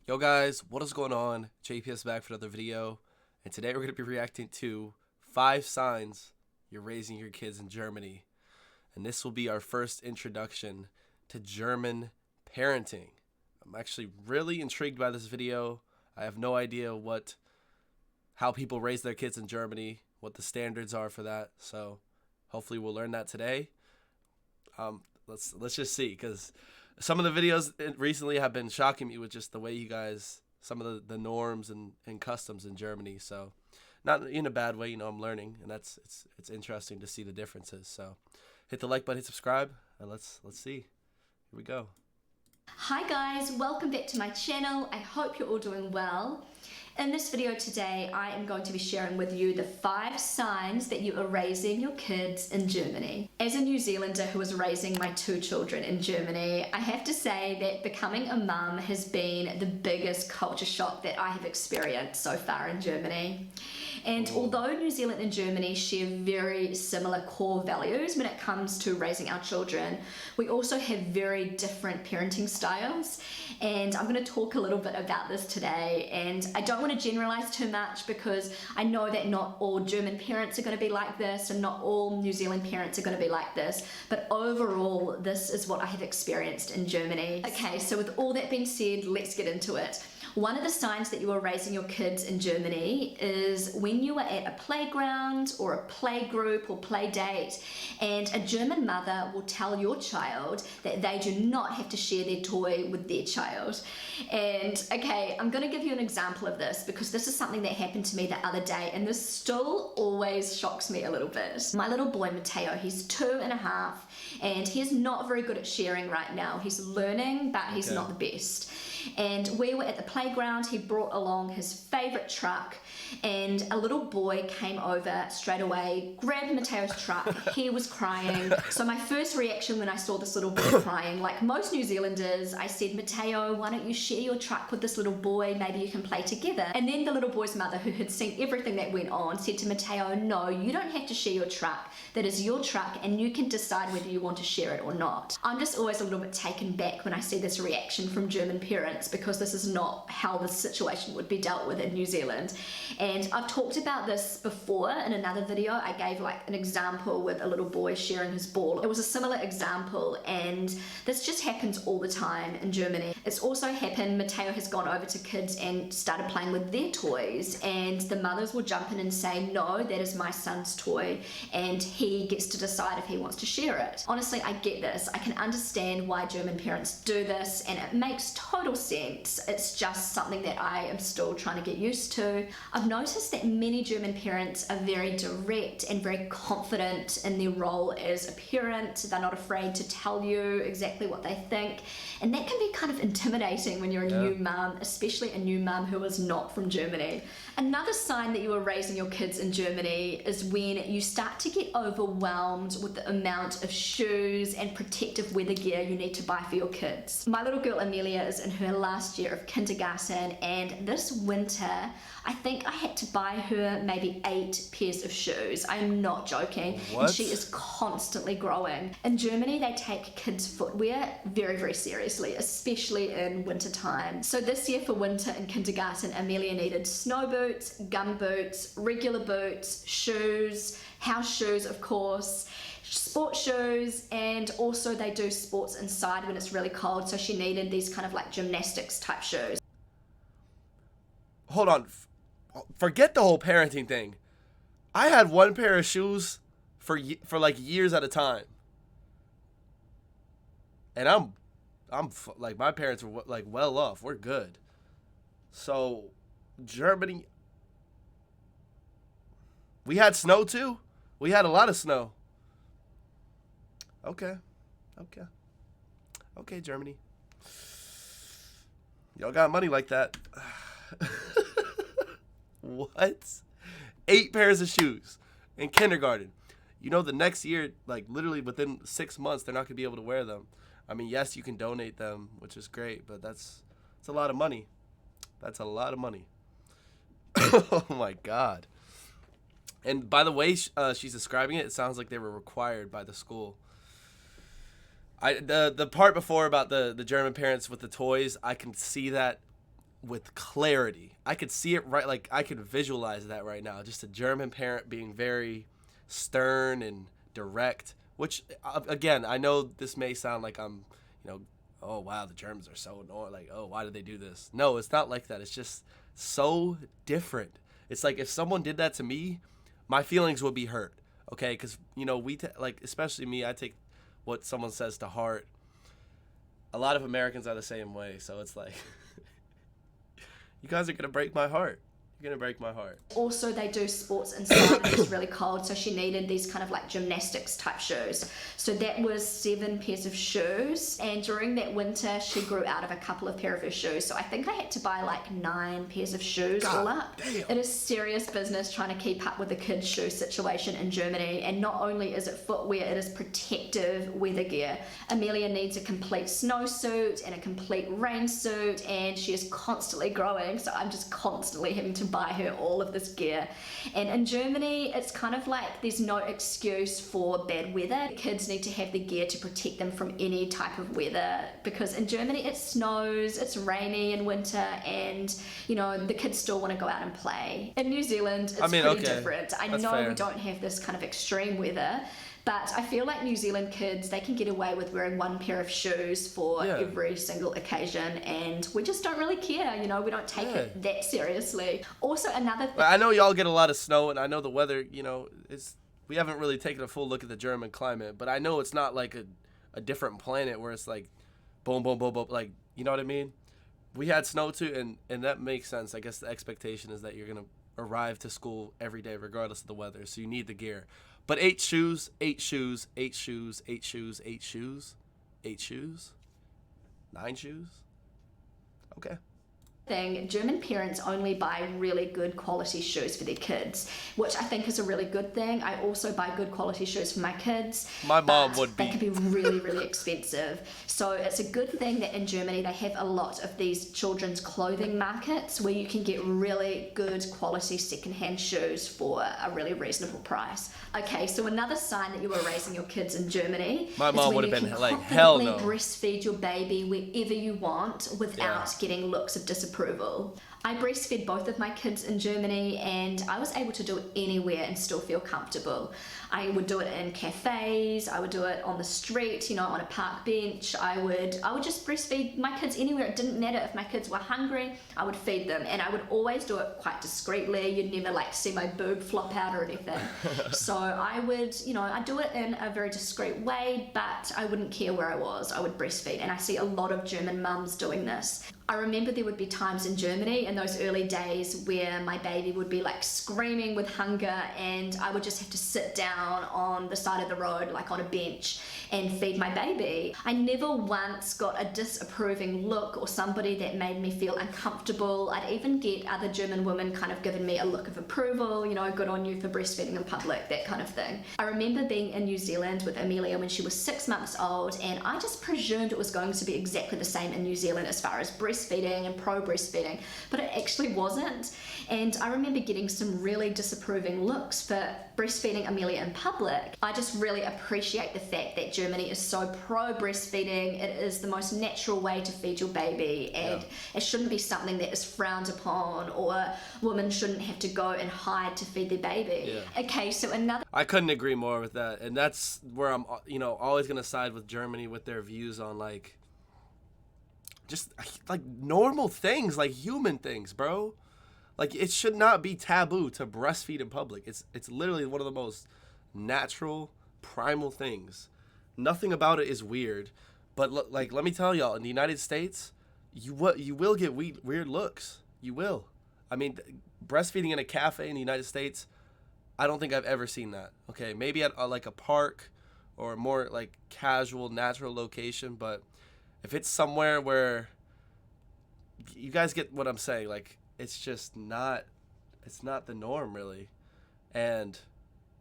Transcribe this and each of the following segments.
Yo guys, what is going on? JPS back for another video, and today we're going to be reacting to 5 signs you're raising your kids in Germany. And this will be our first introduction to German parenting. I'm actually really intrigued by this video. I have no idea how people raise their kids in Germany, what the standards are for that. So hopefully we'll learn that today. Let's just see, because some of the videos recently have been shocking me with just the way you guys, some of the norms and customs in Germany. So not in a bad way, I'm learning, and it's interesting to see the differences. So hit the like button, hit subscribe, and let's see. Here we go. Hi guys, welcome back to my channel. I hope you're all doing well. In this video today, I am going to be sharing with you the 5 signs that you are raising your kids in Germany. As a New Zealander who is raising my 2 children in Germany, I have to say that becoming a mum has been the biggest culture shock that I have experienced so far in Germany. And although New Zealand and Germany share very similar core values when it comes to raising our children, we also have very different parenting styles. And I'm going to talk a little bit about this today. And I don't want to generalize too much, because I know that not all German parents are going to be like this, and not all New Zealand parents are going to be like this. But overall, this is what I have experienced in Germany. Okay, so with all that being said, let's get into it. One of the signs that you are raising your kids in Germany is when you are at a playground or a play group or play date, and a German mother will tell your child that they do not have to share their toy with their child. And okay, I'm going to give you an example of this, because this is something that happened to me the other day, and this still always shocks me a little bit. My little boy Matteo, he's 2.5, and he's not very good at sharing right now. He's learning, but he's not the best. And we were at the playground. He brought along his favorite truck, and a little boy came over straight away, grabbed Matteo's truck. He was crying. So my first reaction when I saw this little boy crying, like most New Zealanders, I said, Matteo, why don't you share your truck with this little boy? Maybe you can play together. And then the little boy's mother, who had seen everything that went on, said to Matteo, no, you don't have to share your truck. That is your truck, and you can decide whether you want to share it or not. I'm just always a little bit taken back when I see this reaction from German parents, because this is not how this situation would be dealt with in New Zealand. And I've talked about this before in another video. I gave like an example with a little boy sharing his ball. It was a similar example, and this just happens all the time in Germany. It's also happened, Matteo has gone over to kids and started playing with their toys, and the mothers will jump in and say, no, that is my son's toy, and he gets to decide if he wants to share it. Honestly, I get this. I can understand why German parents do this, and it makes total sense. It's just something that I am still trying to get used to. I've noticed that many German parents are very direct and very confident in their role as a parent. They're not afraid to tell you exactly what they think, and that can be kind of intimidating when you're a new mum, especially a new mum who is not from Germany. Another sign that you are raising your kids in Germany is when you start to get overwhelmed with the amount of shoes and protective weather gear you need to buy for your kids. My little girl Amelia is in her last year of kindergarten, and this winter I think I had to buy her maybe 8 pairs of shoes. I'm not joking. What? And she is constantly growing. In Germany, they take kids' footwear very, very seriously, especially in winter time. So this year for winter in kindergarten, Amelia needed snow boots, gum boots, regular boots, shoes, house shoes, of course, sport shoes, and also they do sports inside when it's really cold, so she needed these kind of like gymnastics type shoes. Hold on. Forget the whole parenting thing. I had one pair of shoes for like years at a time. And I'm like, my parents were like well off. We're good. So Germany, we had snow too. We had a lot of snow. Okay. Germany. Y'all got money like that. What? 8 pairs of shoes in kindergarten. The next year, like literally within 6 months, they're not going to be able to wear them. I mean, yes, you can donate them, which is great, but that's a lot of money. That's a lot of money. Oh my God. And by the way she's describing it, it sounds like they were required by the school. The part before about the German parents with the toys, I can see that with clarity. I could see it right, like I could visualize that right now. Just a German parent being very stern and direct, which again, I know this may sound like I'm, oh wow, the Germans are so annoying. Like, oh, why did they do this? No, it's not like that. It's just so different. It's like if someone did that to me, my feelings would be hurt. Okay, because like especially me, I take what someone says to heart. A lot of Americans are the same way, so it's like, you guys are gonna break my heart. You're gonna break my heart. Also, they do sports inside and it's really cold, so she needed these kind of like gymnastics type shoes. So that was 7 pairs of shoes, and during that winter she grew out of a couple of pair of her shoes, so I think I had to buy like 9 pairs of shoes all up. Damn. It is serious business trying to keep up with the kids' shoe situation in Germany, and not only is it footwear, it is protective weather gear. Amelia needs a complete snowsuit and a complete rain suit, and she is constantly growing, so I'm just constantly having to buy her all of this gear. And in Germany, it's kind of like there's no excuse for bad weather. Kids need to have the gear to protect them from any type of weather, because in Germany it snows, it's rainy in winter, and the kids still want to go out and play. In New Zealand, it's pretty different. I know fair. we don't have this kind of extreme weather, but I feel like New Zealand kids, they can get away with wearing 1 pair of shoes for every single occasion, and we just don't really care, we don't take it that seriously. Also, another thing... I know y'all get a lot of snow, and I know the weather, we haven't really taken a full look at the German climate, but I know it's not like a different planet where it's like boom, boom, boom, boom, like, you know what I mean? We had snow too, and that makes sense. I guess the expectation is that you're going to arrive to school every day regardless of the weather, so you need the gear. But 8 shoes, 8 shoes, 8 shoes, 8 shoes, 8 shoes, 8 shoes, 9 shoes. Okay. German parents only buy really good quality shoes for their kids, which I think is a really good thing. I also buy good quality shoes for my kids. My mom would be. They can be really, really expensive. So it's a good thing that in Germany they have a lot of these children's clothing markets where you can get really good quality secondhand shoes for a really reasonable price. Okay, so another sign that you are raising your kids in Germany My mom would have been like, hell no. Breastfeed your baby wherever you want without getting looks of disapproval. I breastfed both of my kids in Germany, and I was able to do it anywhere and still feel comfortable. I would do it in cafes, I would do it on the street, on a park bench. I would just breastfeed my kids anywhere. It didn't matter if my kids were hungry, I would feed them, and I would always do it quite discreetly. You'd never like see my boob flop out or anything. So I would, I'd do it in a very discreet way, but I wouldn't care where I was. I would breastfeed, and I see a lot of German mums doing this. I remember there would be times in Germany in those early days where my baby would be like screaming with hunger, and I would just have to sit down on the side of the road, like on a bench, and feed my baby. I never once got a disapproving look or somebody that made me feel uncomfortable. I'd even get other German women kind of giving me a look of approval, good on you for breastfeeding in public, that kind of thing. I remember being in New Zealand with Amelia when she was 6 months old, and I just presumed it was going to be exactly the same in New Zealand as far as breastfeeding and pro-breastfeeding, but it actually wasn't. And I remember getting some really disapproving looks for breastfeeding Amelia in public. I just really appreciate the fact that Germany is so pro-breastfeeding. It is the most natural way to feed your baby, and it shouldn't be something that is frowned upon, or women shouldn't have to go and hide to feed their baby. Okay, so another... I couldn't agree more with that, and that's where I'm, always going to side with Germany with their views on, like, just, like, normal things, like human things, bro. Like, it should not be taboo to breastfeed in public. It's literally one of the most natural, primal things. Nothing about it is weird. But, let me tell y'all, in the United States, you will get weird looks. You will. I mean, breastfeeding in a cafe in the United States, I don't think I've ever seen that. Okay, maybe at like a park or a more like casual, natural location. But if it's somewhere where you guys get what I'm saying, like, it's just not, it's not the norm really. And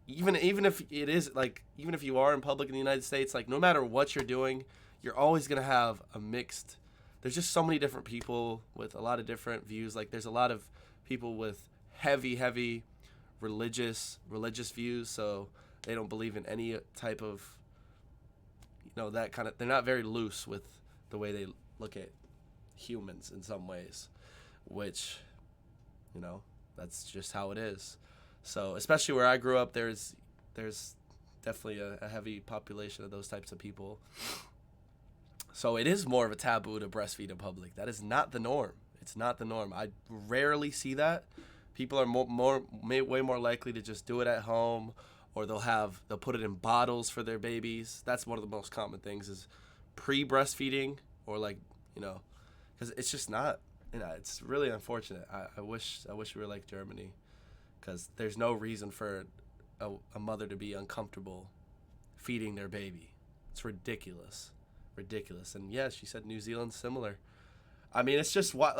even if it is, like, even if you are in public in the United States, like, no matter what you're doing, you're always going to have a mixed, there's just so many different people with a lot of different views. Like, there's a lot of people with heavy religious views, so they don't believe in any type of, that kind of, they're not very loose with the way they look at humans in some ways. which, you know, that's just how it is. So especially where I grew up, there's definitely a heavy population of those types of people. So it is more of a taboo to breastfeed in public. That is not the norm. It's not the norm. I rarely see that. People are way more likely to just do it at home, or they'll put it in bottles for their babies. That's one of the most common things is pre-breastfeeding, or like, you know, because it's just not. You know, it's really unfortunate. I wish we were like Germany, because there's no reason for a mother to be uncomfortable feeding their baby. It's ridiculous. And yeah, she said New Zealand's similar. I mean, it's just what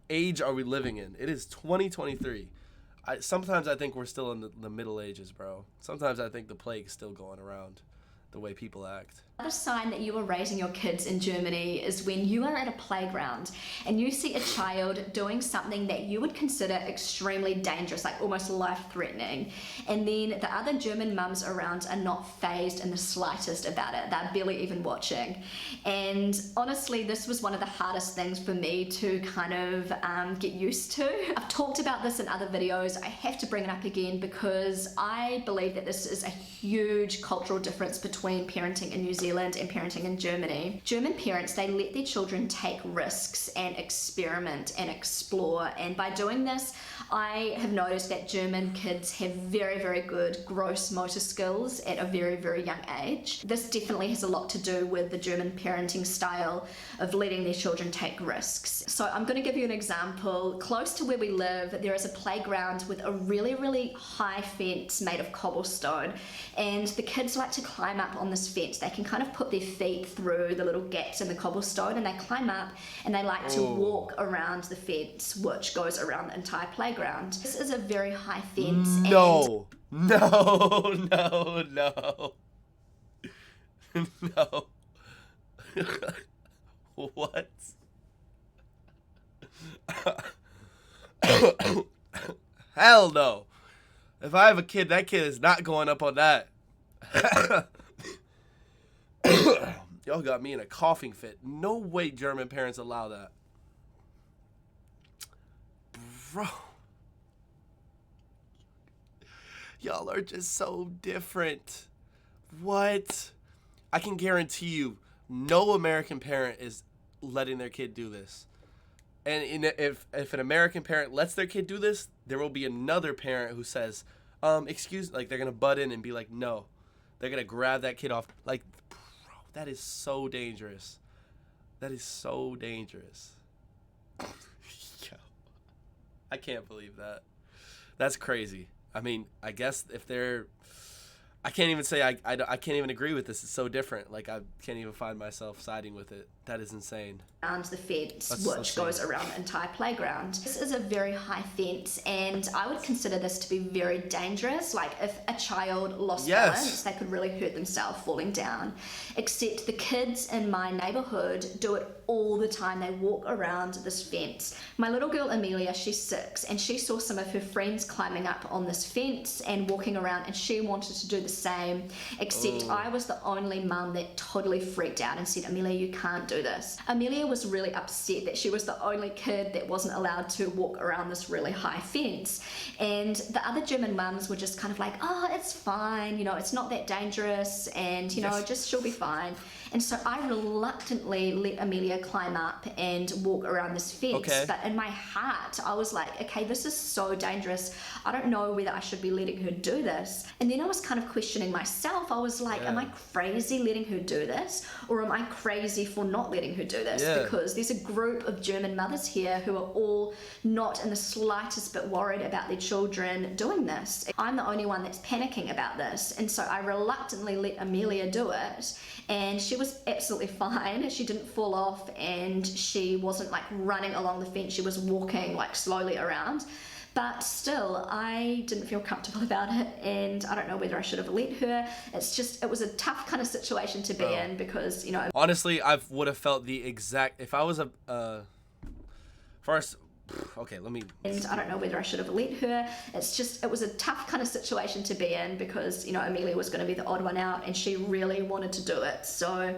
age are we living in? It is 2023. Sometimes I think we're still in the Middle Ages, bro. Sometimes I think the plague's still going around, the way people act. Another sign that you are raising your kids in Germany is when you are at a playground and you see a child doing something that you would consider extremely dangerous, like almost life-threatening, and then the other German mums around are not fazed in the slightest about it. They're barely even watching. And honestly, this was one of the hardest things for me to kind of get used to. I've talked about this in other videos. I have to bring it up again because I believe that this is a huge cultural difference between parenting in New Zealand and parenting in Germany. German parents, they let their children take risks and experiment and explore, and by doing this, I have noticed that German kids have very, very good gross motor skills at a very, very young age. This definitely has a lot to do with the German parenting style of letting their children take risks. So I'm going to give you an example. Close to where we live, there is a playground with a really, really high fence made of cobblestone, and the kids like to climb up on this fence. They can kind of put their feet through the little gaps in the cobblestone, and they climb up and they like to walk around the fence, which goes around the entire playground. This is a very high fence. No. What? Hell no. If I have a kid, that kid is not going up on that. Y'all got me in a coughing fit. No way German parents allow that. Bro. Y'all are just so different. What? I can guarantee you, no American parent is letting their kid do this. And if an American parent lets their kid do this, there will be another parent who says, excuse, like they're going to butt in and be like, no. They're going to grab that kid off. Like, bro, that is so dangerous. That is so dangerous. Yo, I can't believe that. That's crazy. I mean, I guess if they're... I can't even say I can't even agree with this. It's so different. Like, I can't even find myself siding with it. That is insane. Around the fence, which goes around the entire playground. This is a very high fence, and I would consider this to be very dangerous. Like, if a child lost balance, they could really hurt themselves falling down. Except the kids in my neighborhood do it all the time. They walk around this fence. My little girl Amelia, she's 6, and she saw some of her friends climbing up on this fence and walking around, and she wanted to do the same, except I was the only mum that totally freaked out and said, Amelia, you can't do this. Amelia was really upset that she was the only kid that wasn't allowed to walk around this really high fence, and the other German mums were just kind of like, oh, it's fine, you know, it's not that dangerous, and you know, just she'll be fine. And so I reluctantly let Amelia climb up and walk around this fence. But in my heart, I was like, okay, this is so dangerous. I don't know whether I should be letting her do this. And then I was kind of questioning myself. I was like, am I crazy letting her do this? Or am I crazy for not letting her do this? Because there's a group of German mothers here who are all not in the slightest bit worried about their children doing this. I'm the only one that's panicking about this. And so I reluctantly let Amelia do it. And she was absolutely fine. She didn't fall off, and she wasn't like running along the fence. She was walking like slowly around. But still, I didn't feel comfortable about it, and I don't know whether I should have let her. It's just, it was a tough kind of situation to be in because, you know. Honestly, I would have felt the exact, if I was first, okay, let me. And I don't know whether I should have let her. It's just, it was a tough kind of situation to be in because, you know, Amelia was going to be the odd one out, and she really wanted to do it. So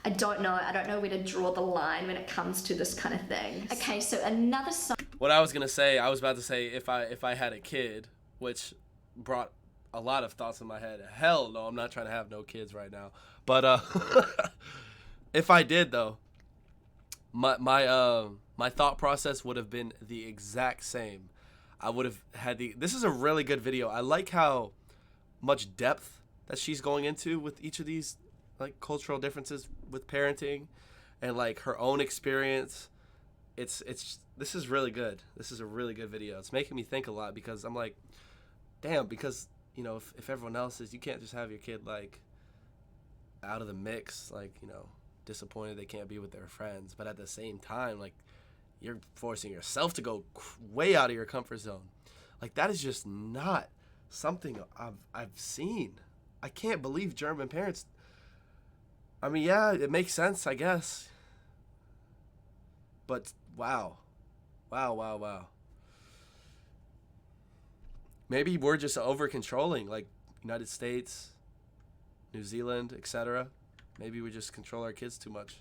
I don't know where to draw the line when it comes to this kind of thing. Okay, so another sign. What I was about to say if I had a kid, which brought a lot of thoughts in my head. Hell no, I'm not trying to have no kids right now. But if I did though, my thought process would have been the exact same. I would have had this is a really good video. I like how much depth that she's going into with each of these like cultural differences with parenting and like her own experience. This is really good. This is a really good video. It's making me think a lot because I'm like, damn, because if everyone else is, you can't just have your kid like out of the mix, like, disappointed they can't be with their friends, but at the same time, like, you're forcing yourself to go way out of your comfort zone. Like, that is just not something I've seen. I can't believe German parents. I mean, yeah, it makes sense, I guess. But wow. Maybe we're just over controlling, like United States, New Zealand, etc. Maybe we just control our kids too much.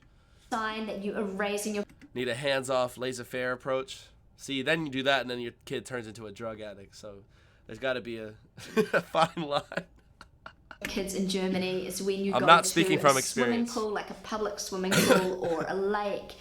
Sign that you are raising your Need a hands-off, laissez-faire approach. See, then you do that, and then your kid turns into a drug addict. So there's got to be a fine line. Kids in Germany is when you I'm go not to speaking a from swimming experience. pool, like a public swimming pool or a lake,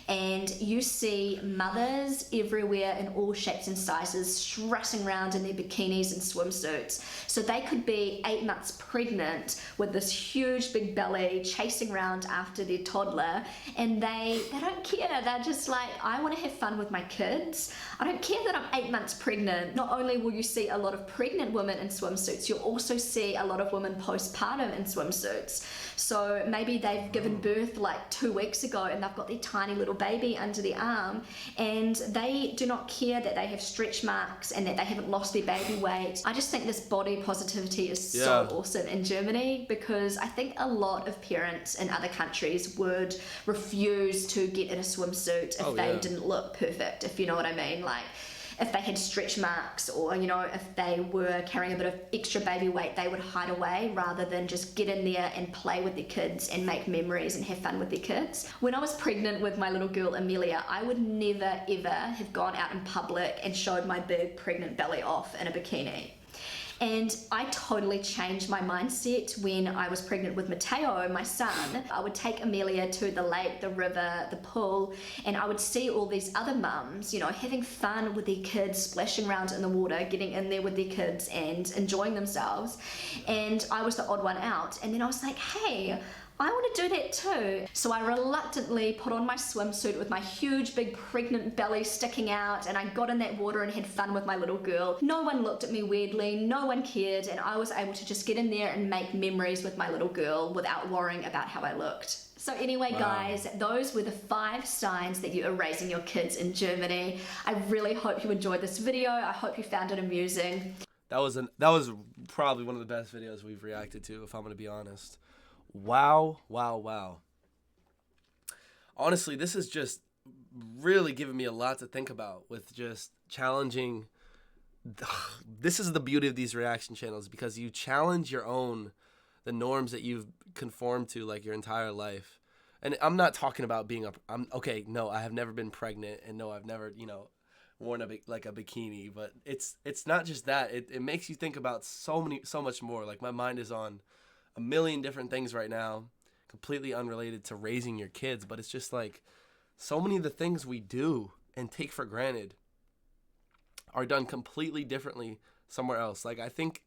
and you see mothers everywhere in all shapes and sizes strutting around in their bikinis and swimsuits. So they could be 8 months pregnant with this huge big belly chasing around after their toddler, and they don't care. They're just like, I want to have fun with my kids. I don't care that I'm 8 months pregnant. Not only will you see a lot of pregnant women in swimsuits, you'll also see a lot of women postpartum in swimsuits. So maybe they've given birth like 2 weeks ago and they've got their tiny little baby under their arm, and they do not care that they have stretch marks and that they haven't lost their baby weight. I just think this body positivity is so awesome in Germany, because I think a lot of parents in other countries would refuse to get in a swimsuit if they didn't look perfect, if you know what I mean. Like, if they had stretch marks, or if they were carrying a bit of extra baby weight, they would hide away rather than just get in there and play with their kids and make memories and have fun with their kids. When I was pregnant with my little girl Amelia, I would never ever have gone out in public and showed my big pregnant belly off in a bikini. And I totally changed my mindset when I was pregnant with Mateo, my son. I would take Amelia to the lake, the river, the pool, and I would see all these other mums, having fun with their kids, splashing around in the water, getting in there with their kids and enjoying themselves. And I was the odd one out. And then I was like, hey, I want to do that too. So I reluctantly put on my swimsuit with my huge big pregnant belly sticking out, and I got in that water and had fun with my little girl. No one looked at me weirdly, no one cared, and I was able to just get in there and make memories with my little girl without worrying about how I looked. So anyway, guys, those were the 5 signs that you are raising your kids in Germany. I really hope you enjoyed this video. I hope you found it amusing. That was probably one of the best videos we've reacted to, if I'm going to be honest. Wow. Honestly, this is just really giving me a lot to think about with just challenging. This is the beauty of these reaction channels, because you challenge the norms that you've conformed to like your entire life. And I'm not talking about no, I have never been pregnant, and no, I've never, worn a bikini, but it's not just that. It makes you think about so much more. Like, my mind is on a million different things right now, completely unrelated to raising your kids, but it's just like so many of the things we do and take for granted are done completely differently somewhere else. Like, I think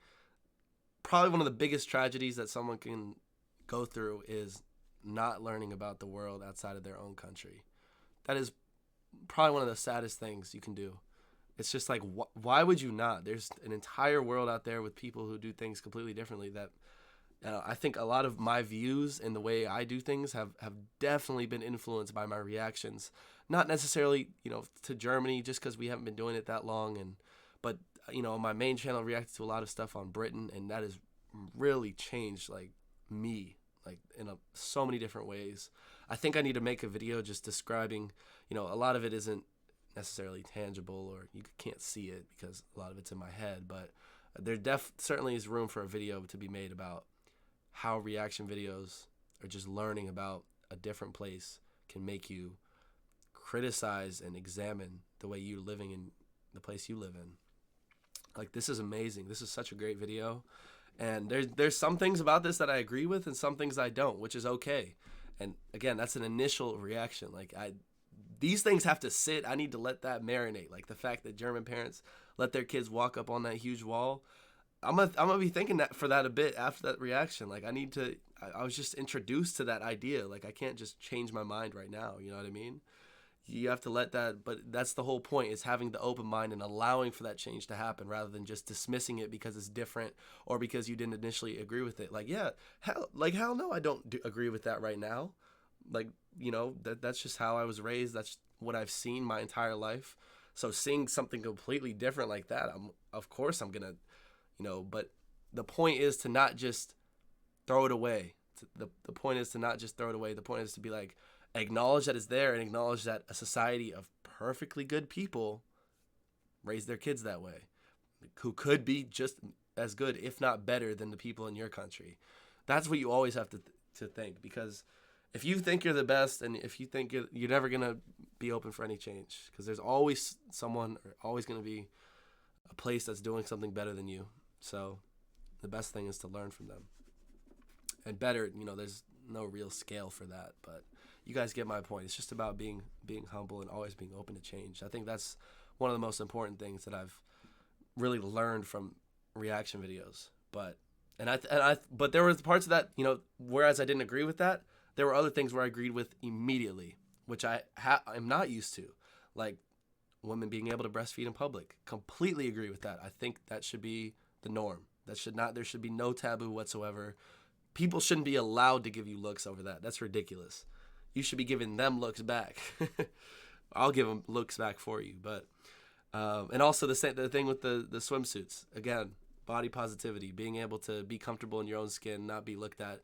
probably one of the biggest tragedies that someone can go through is not learning about the world outside of their own country. That is probably one of the saddest things you can do. It's just like, why would you not? There's an entire world out there with people who do things completely differently that I think a lot of my views and the way I do things have definitely been influenced by my reactions. Not necessarily, to Germany, just because we haven't been doing it that long. But my main channel reacted to a lot of stuff on Britain, and that has really changed, like, me, like, in so many different ways. I think I need to make a video just describing, a lot of it isn't necessarily tangible, or you can't see it because a lot of it's in my head. But there certainly is room for a video to be made about how reaction videos are just learning about a different place can make you criticize and examine the way you're living in the place you live in. Like, this is amazing. This is such a great video. And there's some things about this that I agree with and some things I don't, which is okay. And again, that's an initial reaction. Like, these things have to sit. I need to let that marinate. Like, the fact that German parents let their kids walk up on that huge wall, I'm gonna be thinking that for that a bit after that reaction. Like, I was just introduced to that idea. Like, I can't just change my mind right now. You know what I mean? You have to let that, but that's the whole point, is having the open mind and allowing for that change to happen rather than just dismissing it because it's different or because you didn't initially agree with it. Like, yeah, hell no, I don't agree with that right now. Like, you know, that's just how I was raised. That's what I've seen my entire life. So seeing something completely different like that, of course I'm going to, you know, but the point is to not just throw it away. The point is to not just throw it away. The point is to be like, acknowledge that it's there and acknowledge that a society of perfectly good people raise their kids that way, who could be just as good, if not better, than the people in your country. That's what you always have to think, because if you think you're the best and if you think you're never going to be open for any change, because there's always someone or always going to be a place that's doing something better than you. So the best thing is to learn from them. And better, you know, there's no real scale for that, but you guys get my point. It's just about being humble and always being open to change. I think that's one of the most important things that I've really learned from reaction videos. But but there were parts of that, you know, whereas I didn't agree with that, there were other things where I agreed with immediately, which I'm not used to, like women being able to breastfeed in public. Completely agree with that. I think that should be the norm. There should be no taboo whatsoever. People shouldn't be allowed to give you looks over that. That's ridiculous. You should be giving them looks back. I'll give them looks back for you. But and also the thing with the swimsuits. Again, body positivity, being able to be comfortable in your own skin, not be looked at.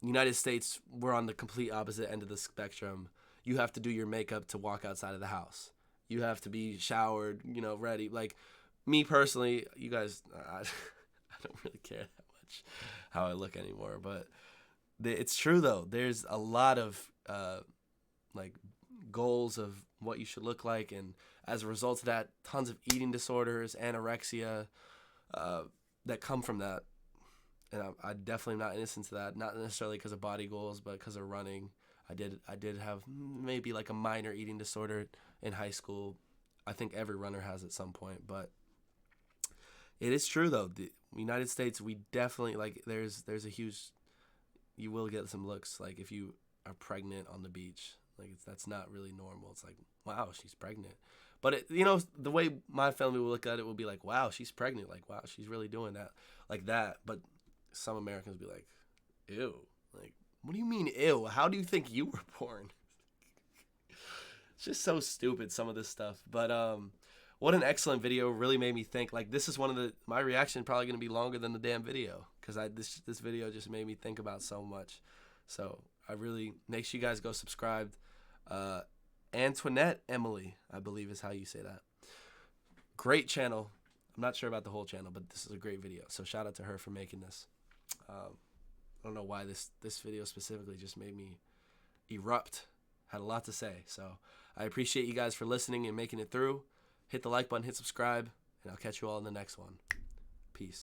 United States, we're on the complete opposite end of the spectrum. You have to do your makeup to walk outside of the house. You have to be showered, you know, ready. Like, me personally, you guys, I don't really care that much how I look anymore. But it's true, though. There's a lot of like goals of what you should look like, and as a result of that, tons of eating disorders, anorexia that come from that. And I'm definitely not innocent to that, not necessarily because of body goals, but because of running. I did have maybe like a minor eating disorder in high school. I think every runner has at some point, but it is true, though. The United States, we definitely, like, there's a huge, you will get some looks, like, if you are pregnant on the beach. Like, that's not really normal. It's like, wow, she's pregnant. But, you know, the way my family will look at it will be like, wow, she's pregnant. Like, wow, she's really doing that. Like that. But some Americans will be like, ew. Like, what do you mean, ew? How do you think you were born? It's just so stupid, some of this stuff. But what an excellent video. Really made me think. Like, this is my reaction probably going to be longer than the damn video, because this video just made me think about so much. So I really, make sure you guys go subscribe. Antoinette Emily, I believe is how you say that. Great channel. I'm not sure about the whole channel, but this is a great video. So shout out to her for making this. I don't know why this video specifically just made me erupt. Had a lot to say. So I appreciate you guys for listening and making it through. Hit the like button, hit subscribe, and I'll catch you all in the next one. Peace.